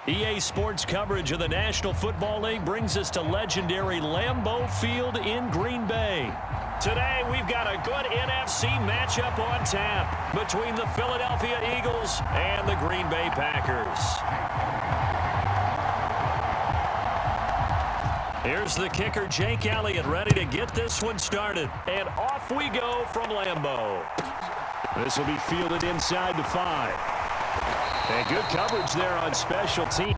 EA Sports coverage of the National Football League brings us to legendary Lambeau Field in Green Bay. Today, we've got a good NFC matchup on tap between the Philadelphia Eagles and the Green Bay Packers. Here's the kicker, Jake Elliott, ready to get this one started. And off we go from Lambeau. This will be fielded inside the 5. And good coverage there on special teams.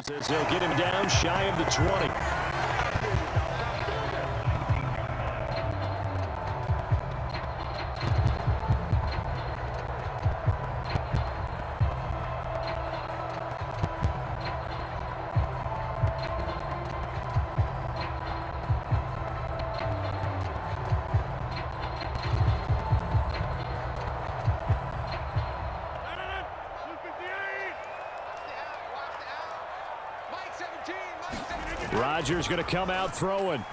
As they'll get him down shy of the 20. Rodgers going to come out throwing.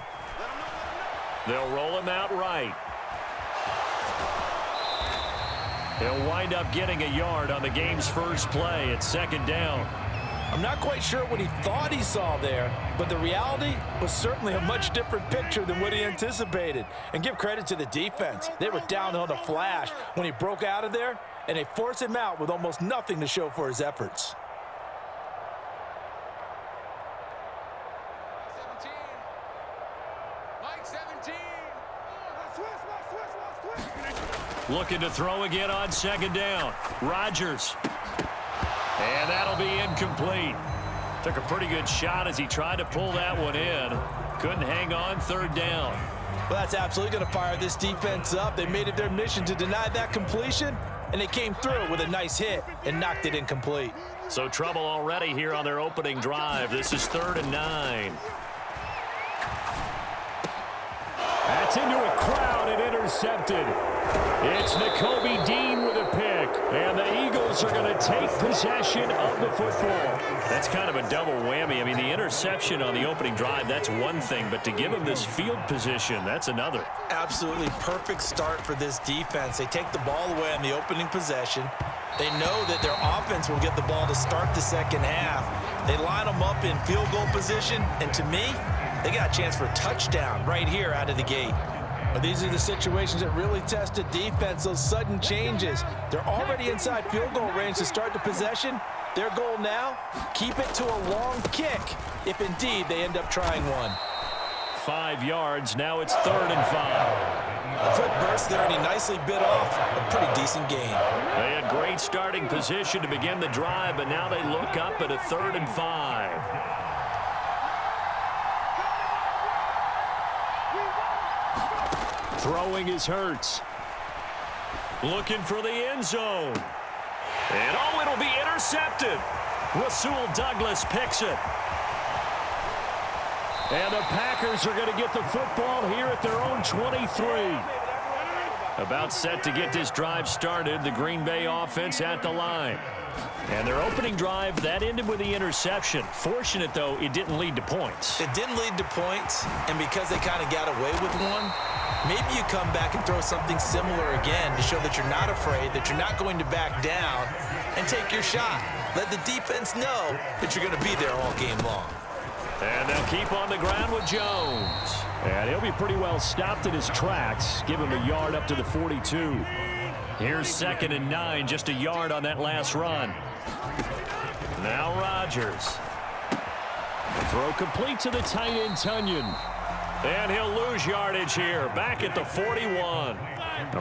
They'll roll him out right. He'll wind up getting a yard on the game's first play at second down. I'm not quite sure what he thought he saw there, but the reality was certainly a much different picture than what he anticipated. And give credit to the defense. They were down on a flash when he broke out of there, and they forced him out with almost nothing to show for his efforts. Looking to throw again on second down. Rodgers. And that'll be incomplete. Took a pretty good shot as he tried to pull that one in. Couldn't hang on third down. Well, that's absolutely going to fire this defense up. They made it their mission to deny that completion, and they came through with a nice hit and knocked it incomplete. So trouble already here on their opening drive. This is 3rd and 9. That's into a crowd and intercepted. It's Nakobe Dean with a pick. And the Eagles are going to take possession of the football. That's kind of a double whammy. I mean, the interception on the opening drive, that's one thing. But to give them this field position, that's another. Absolutely perfect start for this defense. They take the ball away on the opening possession. They know that their offense will get the ball to start the second half. They line them up in field goal position. And to me, they got a chance for a touchdown right here out of the gate. But these are the situations that really test a defense, those sudden changes. They're already inside field goal range to start the possession. Their goal now, keep it to a long kick, if indeed they end up trying one. 5 yards, now it's 3rd and 5. A quick burst there, and he nicely bit off a pretty decent gain. They had great starting position to begin the drive, but now they look up at a 3rd and 5. Throwing is Hurts. Looking for the end zone. And oh, it'll be intercepted. Rasul Douglas picks it. And the Packers are going to get the football here at their own 23. About set to get this drive started, the Green Bay offense at the line. And their opening drive, that ended with the interception. Fortunate, though, it didn't lead to points. It didn't lead to points, and because they kind of got away with one, maybe you come back and throw something similar again to show that you're not afraid, that you're not going to back down, and take your shot. Let the defense know that you're going to be there all game long. And they'll keep on the ground with Jones. And he'll be pretty well stopped in his tracks. Give him a yard up to the 42. Here's 2nd and 9, just a yard on that last run. Now Rodgers. Throw complete to the tight end, Tunyon. And he'll lose yardage here, back at the 41.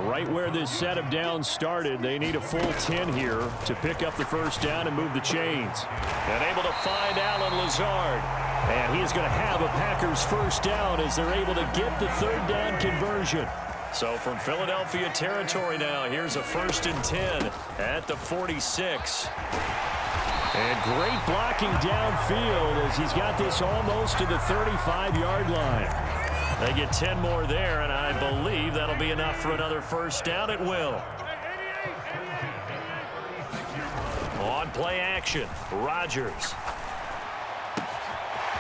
Right where this set of downs started, they need a full 10 here to pick up the first down and move the chains. And able to find Allen Lazard. And he is going to have a Packers first down as they're able to get the 3rd down conversion. So from Philadelphia territory now, here's a 1st and 10 at the 46. And great blocking downfield as he's got this almost to the 35-yard line. They get 10 more there, and I believe that'll be enough for another first down. It will. On play action, Rodgers.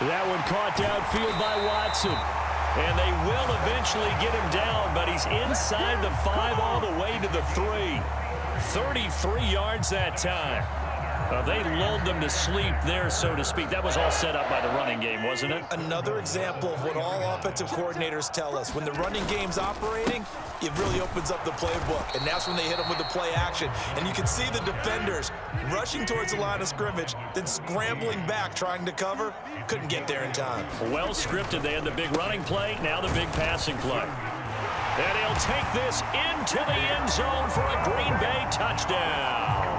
That one caught downfield by Watson. And they will eventually get him down, but he's inside the 5 all the way to the 3. 33 yards that time. They lulled them to sleep there, so to speak. That was all set up by the running game, wasn't it? Another example of what all offensive coordinators tell us. When the running game's operating, it really opens up the playbook. And that's when they hit them with the play action. And you can see the defenders rushing towards the line of scrimmage, then scrambling back, trying to cover. Couldn't get there in time. Well scripted. They had the big running play, now the big passing play. And he'll take this into the end zone for a Green Bay touchdown.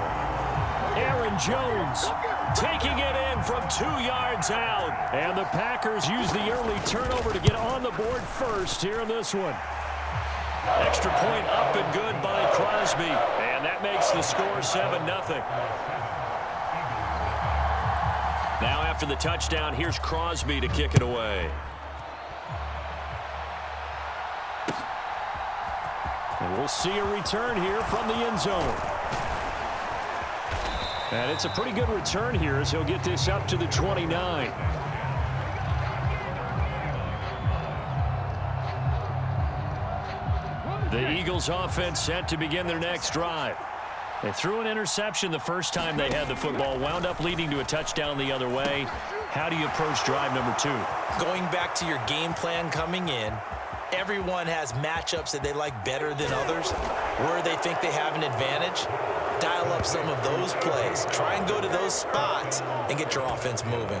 Aaron Jones taking it in from 2 yards out. And the Packers use the early turnover to get on the board first here in this one. Extra point up and good by Crosby. And that makes the score 7-0. Now after the touchdown, here's Crosby to kick it away. And we'll see a return here from the end zone. And it's a pretty good return here as he'll get this up to the 29. The Eagles offense set to begin their next drive. They threw an interception the first time they had the football, wound up leading to a touchdown the other way. How do you approach drive number 2? Going back to your game plan coming in, everyone has matchups that they like better than others, where they think they have an advantage. Dial up some of those plays. Try and go to those spots and get your offense moving.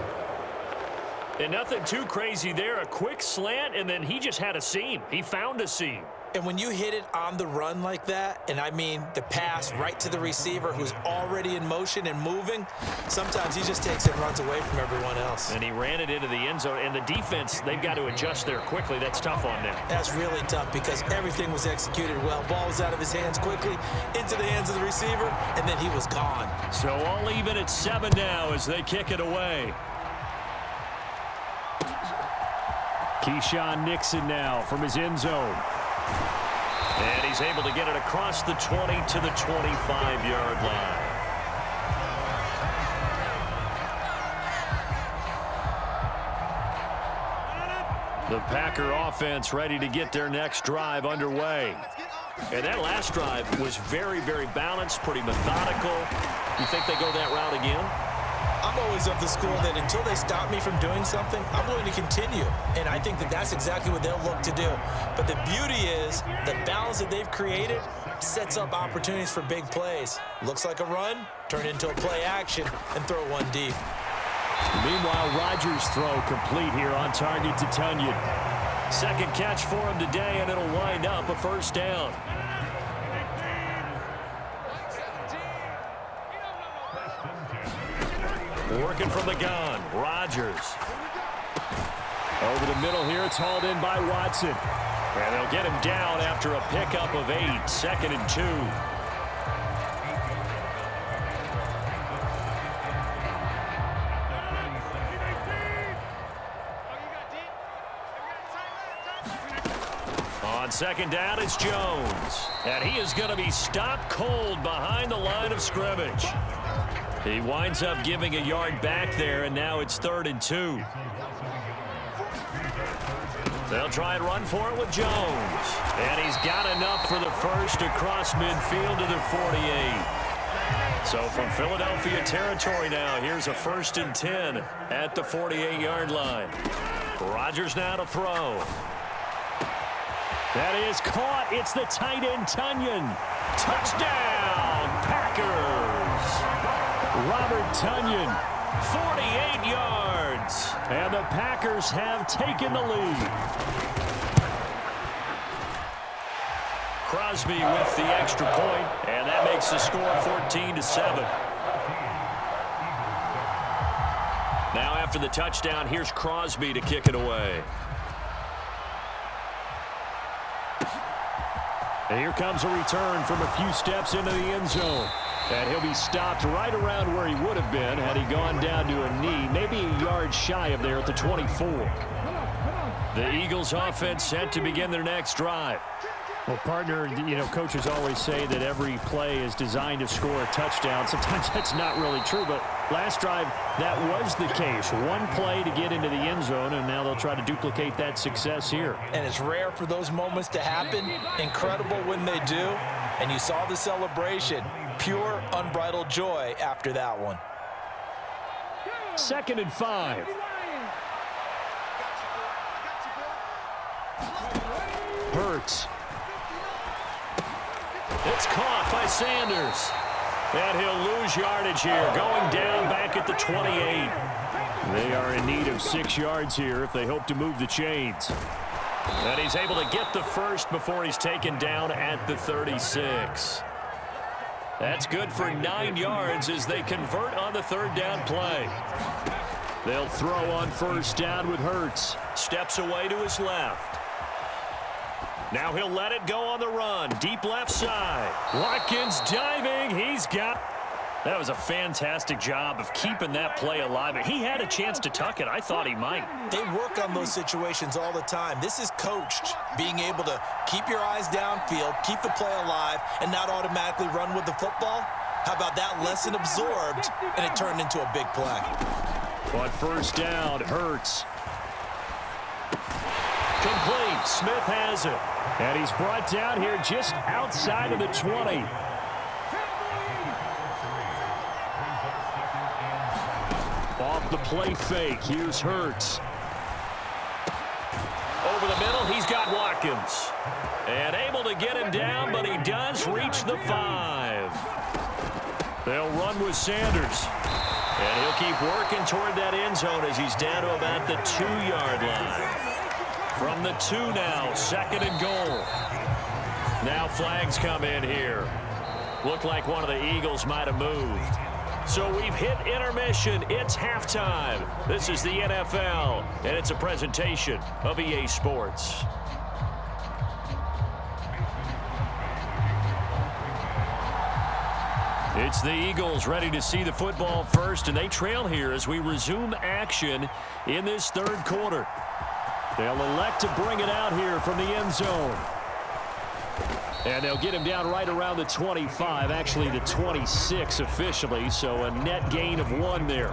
And nothing too crazy there. A quick slant, and then he just had a seam. He found a seam. And when you hit it on the run like that, and I mean the pass right to the receiver who's already in motion and moving, sometimes he just takes it and runs away from everyone else. And he ran it into the end zone. And the defense, they've got to adjust there quickly. That's tough on them. That's really tough because everything was executed well. Ball was out of his hands quickly, into the hands of the receiver, and then he was gone. So all even at 7 now as they kick it away. Keyshawn Nixon now from his end zone. And he's able to get it across the 20 to the 25-yard line. The Packer offense ready to get their next drive underway. And that last drive was very, very balanced, pretty methodical. You think they go that route again? I'm always of the school that until they stop me from doing something, I'm willing to continue. And I think that that's exactly what they'll look to do. But the beauty is the balance that they've created sets up opportunities for big plays. Looks like a run, turn into a play action, and throw one deep. Meanwhile, Rodgers' throw complete here on target to Tunyon. Second catch for him today, and it'll wind up a first down. Working from the gun, Rodgers. Over the middle here, it's hauled in by Watson. And they'll get him down after a pickup of 8, 2nd and 2. On second down, it's Jones. And he is going to be stopped cold behind the line of scrimmage. He winds up giving a yard back there, and now it's 3rd and 2. They'll try and run for it with Jones. And he's got enough for the first across midfield to the 48. So from Philadelphia territory now, here's a 1st and 10 at the 48-yard line. Rodgers now to throw. That is caught. It's the tight end, Tunyon. Touchdown, Packers. Robert Tunyon, 48 yards. And the Packers have taken the lead. Crosby with the extra point, and that makes the score 14-7. Now after the touchdown, here's Crosby to kick it away. And here comes a return from a few steps into the end zone. And he'll be stopped right around where he would have been had he gone down to a knee, maybe a yard shy of there at the 24. The Eagles offense set to begin their next drive. Well, partner, coaches always say that every play is designed to score a touchdown. Sometimes that's not really true, but last drive, that was the case. One play to get into the end zone, and now they'll try to duplicate that success here. And it's rare for those moments to happen. Incredible when they do. And you saw the celebration. Pure, unbridled joy after that one. 2nd and 5. Hurts. It's caught by Sanders. And he'll lose yardage here, going down back at the 28. They are in need of 6 yards here if they hope to move the chains. And he's able to get the first before he's taken down at the 36. That's good for 9 yards as they convert on the 3rd down play. They'll throw on 1st down with Hurts. Steps away to his left. Now he'll let it go on the run. Deep left side. Watkins diving. He's got... That was a fantastic job of keeping that play alive. He had a chance to tuck it. I thought he might. They work on those situations all the time. This is coached, being able to keep your eyes downfield, keep the play alive, and not automatically run with the football. How about that lesson absorbed, and it turned into a big play. But 1st down, Hurts. Complete. Smith has it. And he's brought down here just outside of the 20. Off the play fake. Here's Hurts. Over the middle, he's got Watkins. And able to get him down, but he does reach the 5. They'll run with Sanders. And he'll keep working toward that end zone as he's down to about the 2-yard line. From the 2 now, 2nd and goal. Now flags come in here. Looked like one of the Eagles might have moved. So we've hit intermission. It's halftime. This is the NFL, and it's a presentation of EA Sports. It's the Eagles ready to see the football first, and they trail here as we resume action in this 3rd quarter. They'll elect to bring it out here from the end zone. And they'll get him down right around the 25, actually the 26 officially, so a net gain of 1 there.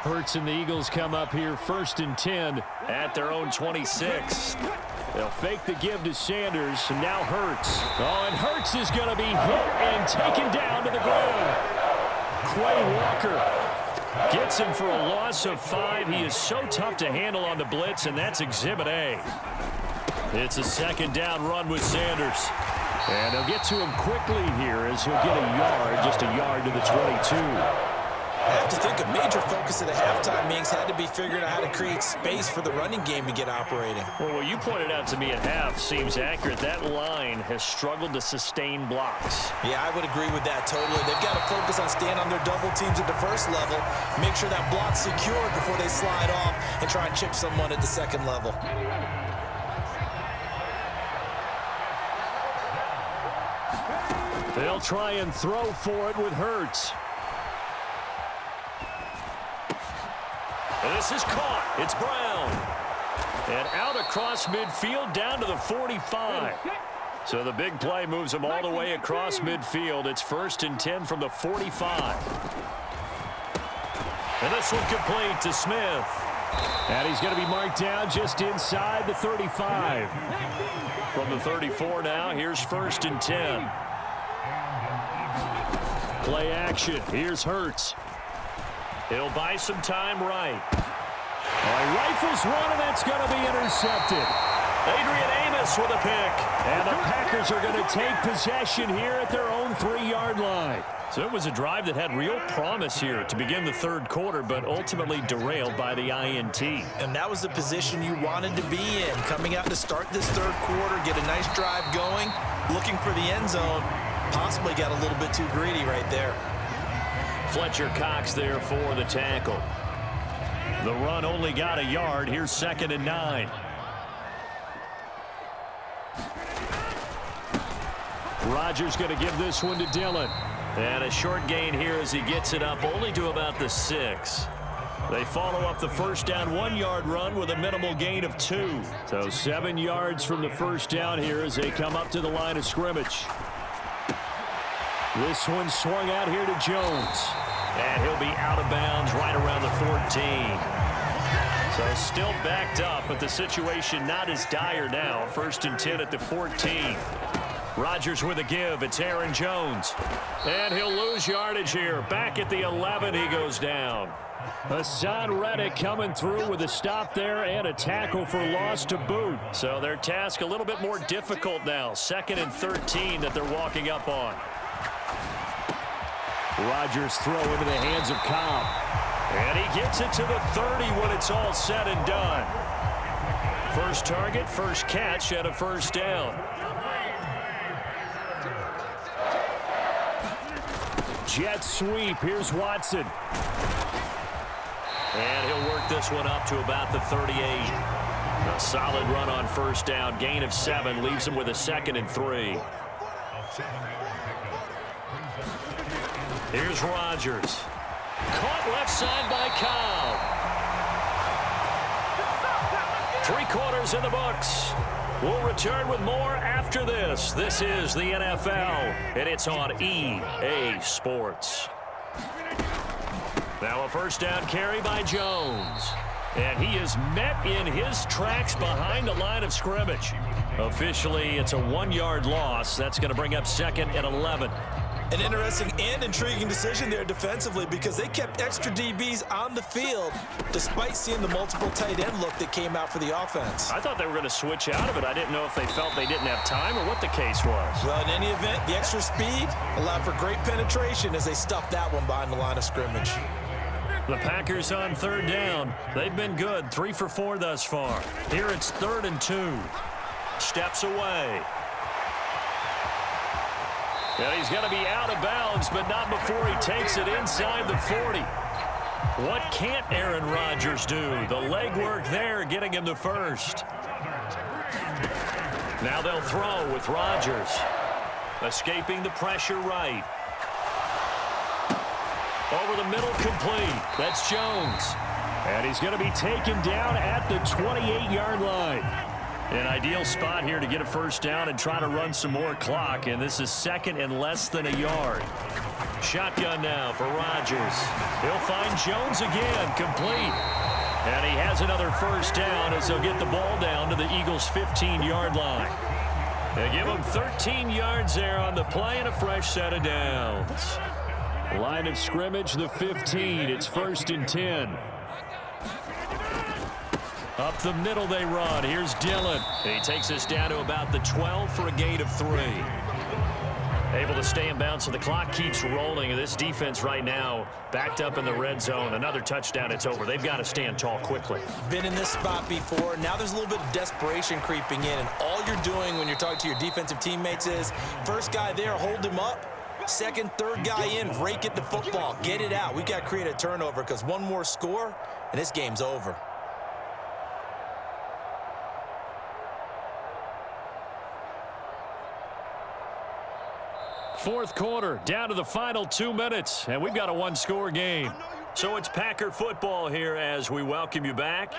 Hurts and the Eagles come up here 1st and 10 at their own 26. They'll fake the give to Sanders, and now Hurts. Oh, and Hurts is going to be hit and taken down to the ground. Quay Walker gets him for a loss of 5. He is so tough to handle on the blitz, and that's Exhibit A. It's a 2nd down run with Sanders. And they'll get to him quickly here as he'll get a yard, just a yard to the 22. I have to think a major focus of the halftime meetings had to be figuring out how to create space for the running game to get operating. Well, what you pointed out to me at half seems accurate. That line has struggled to sustain blocks. Yeah, I would agree with that totally. They've got to focus on staying on their double teams at the 1st level, make sure that block's secured before they slide off and try and chip someone at the 2nd level. They'll try and throw for it with Hurts. And this is caught. It's Brown. And out across midfield down to the 45. So the big play moves them all the way across midfield. It's 1st and 10 from the 45. And this one complete to Smith. And he's going to be marked down just inside the 35. From the 34 now, here's 1st and 10. Play action. Here's Hurts. He'll buy some time right. He rifles one, and that's going to be intercepted. Adrian Amos with a pick. And the Packers are going to take possession here at their own 3-yard line. So it was a drive that had real promise here to begin the 3rd quarter, but ultimately derailed by the INT. And that was the position you wanted to be in. Coming out to start this 3rd quarter, get a nice drive going, looking for the end zone. Possibly got a little bit too greedy right there. Fletcher Cox there for the tackle. The run only got a yard. Here's 2nd and 9. Rodgers going to give this one to Dillon. And a short gain here as he gets it up only to about the 6. They follow up the first down 1-yard run with a minimal gain of 2. So 7 yards from the first down here as they come up to the line of scrimmage. This one swung out here to Jones. And he'll be out of bounds right around the 14. So still backed up, but the situation not as dire now. 1st and 10 at the 14. Rodgers with a give. It's Aaron Jones. And he'll lose yardage here. Back at the 11, he goes down. Hassan Reddick coming through with a stop there and a tackle for loss to boot. So their task a little bit more difficult now. 2nd and 13 that they're walking up on. Rodgers throw into the hands of Cobb. And he gets it to the 30 when it's all said and done. First target, first catch, and a first down. Jet sweep. Here's Watson. And he'll work this one up to about the 38. A solid run on first down. Gain of 7 leaves him with a 2nd and 3. Here's Rodgers. Caught left side by Cobb. 3 quarters in the books. We'll return with more after this. This is the NFL, and it's on EA Sports. Now a first down carry by Jones. And he is met in his tracks behind the line of scrimmage. Officially, it's a 1-yard loss. That's going to bring up 2nd and 11. An interesting and intriguing decision there defensively because they kept extra DBs on the field despite seeing the multiple tight end look that came out for the offense. I thought they were going to switch out of it. I didn't know if they felt they didn't have time or what the case was. Well, in any event, the extra speed allowed for great penetration as they stuffed that one behind the line of scrimmage. The Packers on 3rd down. They've been good, 3 for 4 thus far. Here it's 3rd and 2. Steps away. And he's going to be out of bounds, but not before he takes it inside the 40. What can't Aaron Rodgers do? The legwork there getting him the first. Now they'll throw with Rodgers. Escaping the pressure right. Over the middle, complete. That's Jones. And he's going to be taken down at the 28-yard line. An ideal spot here to get a first down and try to run some more clock. And this is 2nd and less than a yard. Shotgun now for Rodgers. He'll find Jones again, complete. And he has another first down as they'll get the ball down to the Eagles' 15-yard line. They give him 13 yards there on the play and a fresh set of downs. Line of scrimmage, the 15. It's 1st and 10. Up the middle they run. Here's Dillon. He takes us down to about the 12 for a gain of 3. Able to stay in bounds, so the clock keeps rolling. This defense right now backed up in the red zone. Another touchdown, it's over. They've got to stand tall quickly. Been in this spot before. Now there's a little bit of desperation creeping in, and all you're doing when you're talking to your defensive teammates is first guy there, hold him up. 2nd, 3rd guy in, rake at the football. Get it out. We've got to create a turnover because one more score, and this game's over. Fourth quarter, down to the final 2 minutes, and we've got a 1-score game. So it's Packer football here as we welcome you back.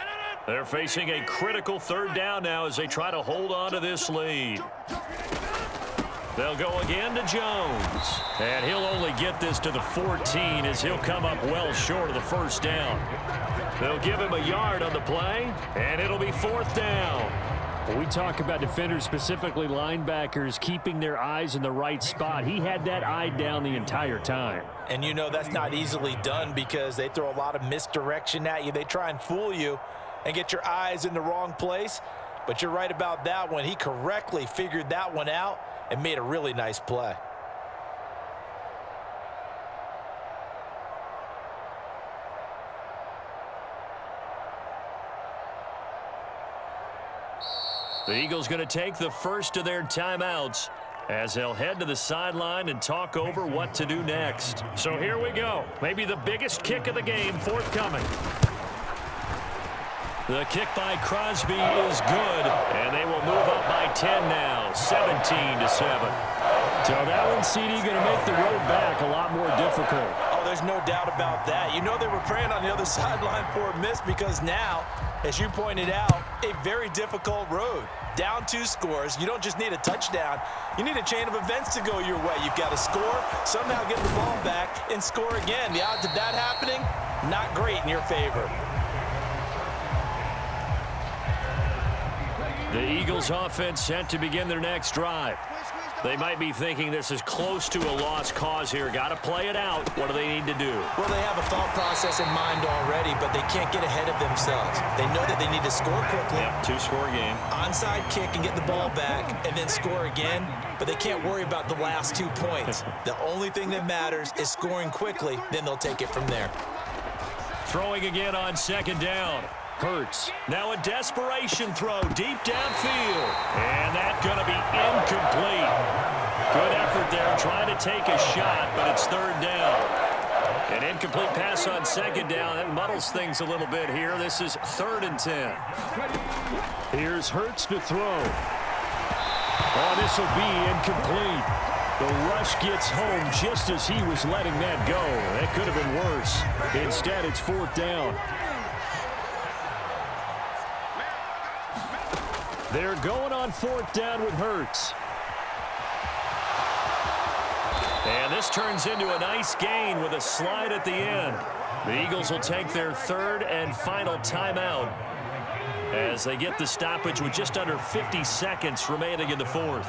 They're facing a critical 3rd down now as they try to hold on to this lead. They'll go again to Jones. And he'll only get this to the 14 as he'll come up well short of the first down. They'll give him a yard on the play, and it'll be 4th down. When we talk about defenders, specifically linebackers, keeping their eyes in the right spot, he had that eye down the entire time. And you know that's not easily done because they throw a lot of misdirection at you. They try and fool you and get your eyes in the wrong place. But you're right about that one. He correctly figured that one out and made a really nice play. The Eagles going to take the first of their timeouts as they'll head to the sideline and talk over what to do next. So here we go. Maybe the biggest kick of the game forthcoming. The kick by Crosby is good, and they will move up by 10 now, 17-7. So that one, CD, going to make the road back a lot more difficult. Oh, there's no doubt about that. You know they were praying on the other sideline for a miss because now, as you pointed out, a very difficult road. Down 2 scores. You don't just need a touchdown. You need a chain of events to go your way. You've got to score, somehow get the ball back, and score again. The odds of that happening, not great in your favor. The Eagles offense set to begin their next drive. They might be thinking this is close to a lost cause here. Got to play it out. What do they need to do? Well, they have a thought process in mind already, but they can't get ahead of themselves. They know that they need to score quickly. Yep, 2-score game. Onside kick and get the ball back and then score again, but they can't worry about the last 2 points. The only thing that matters is scoring quickly, then they'll take it from there. Throwing again on 2nd down. Hurts. Now a desperation throw deep downfield. And that's going to be incomplete. Good effort there trying to take a shot, but it's 3rd down. An incomplete pass on 2nd down. That muddles things a little bit here. This is 3rd and 10. Here's Hurts to throw. Oh, this will be incomplete. The rush gets home just as he was letting that go. That could have been worse. Instead, it's 4th down. They're going on 4th down with Hurts. And this turns into a nice gain with a slide at the end. The Eagles will take their 3rd and final timeout as they get the stoppage with just under 50 seconds remaining in the 4th.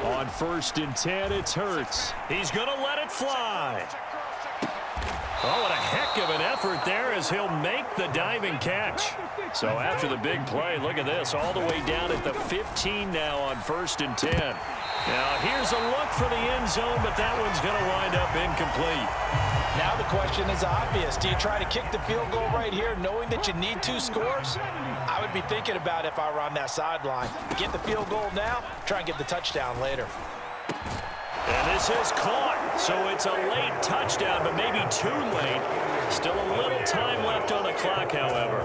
On 1st and 10, it's Hurts. He's going to let it fly. Oh, what a heck of an effort there as he'll make the diving catch. So after the big play, look at this, all the way down at the 15 now on 1st and 10. Now here's a look for the end zone, but that one's going to wind up incomplete. Now the question is obvious. Do you try to kick the field goal right here knowing that you need 2 scores? I would be thinking about it if I were on that sideline. Get the field goal now, try and get the touchdown later. And this is caught, so it's a late touchdown, but maybe too late. Still a little time left on the clock, however.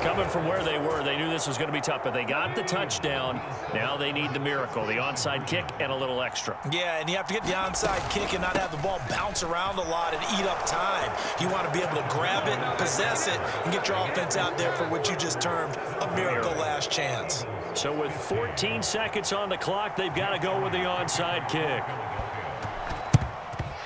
Coming from where they were, they knew this was going to be tough, but they got the touchdown. Now they need the miracle, the onside kick and a little extra. Yeah, and you have to get the onside kick and not have the ball bounce around a lot and eat up time. You want to be able to grab it, possess it, and get your offense out there for what you just termed a miracle last chance. So with 14 seconds on the clock, they've got to go with the onside kick.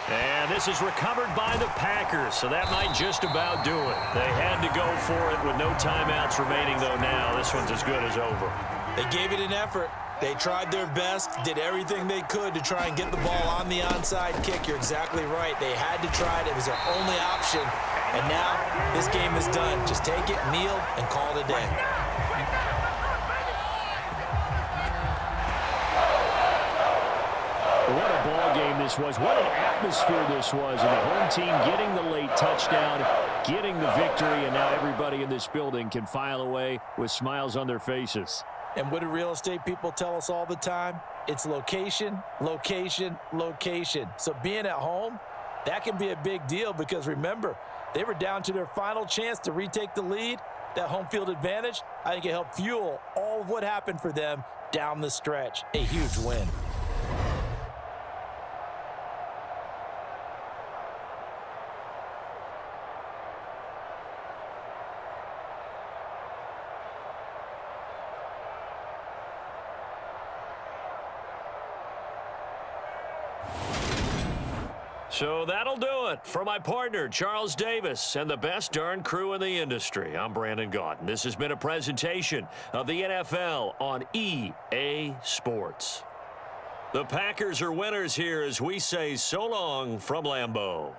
And this is recovered by the Packers, so that might just about do it. They had to go for it with no timeouts remaining, though now this one's as good as over. They gave it an effort. They tried their best, did everything they could to try and get the ball on the onside kick. You're exactly right. They had to try it. It was their only option. And now this game is done. Just take it, kneel, and call it a day. What a ball game this was. What an atmosphere this was. And the home team getting the late touchdown, getting the victory, and now everybody in this building can file away with smiles on their faces. And what do real estate people tell us all the time? It's location, location, location. So being at home, that can be a big deal because remember, they were down to their final chance to retake the lead. That home field advantage, I think it helped fuel all of what happened for them down the stretch. A huge win. So that'll do it for my partner, Charles Davis, and the best darn crew in the industry. I'm Brandon Gaudin. This has been a presentation of the NFL on EA Sports. The Packers are winners here as we say so long from Lambeau.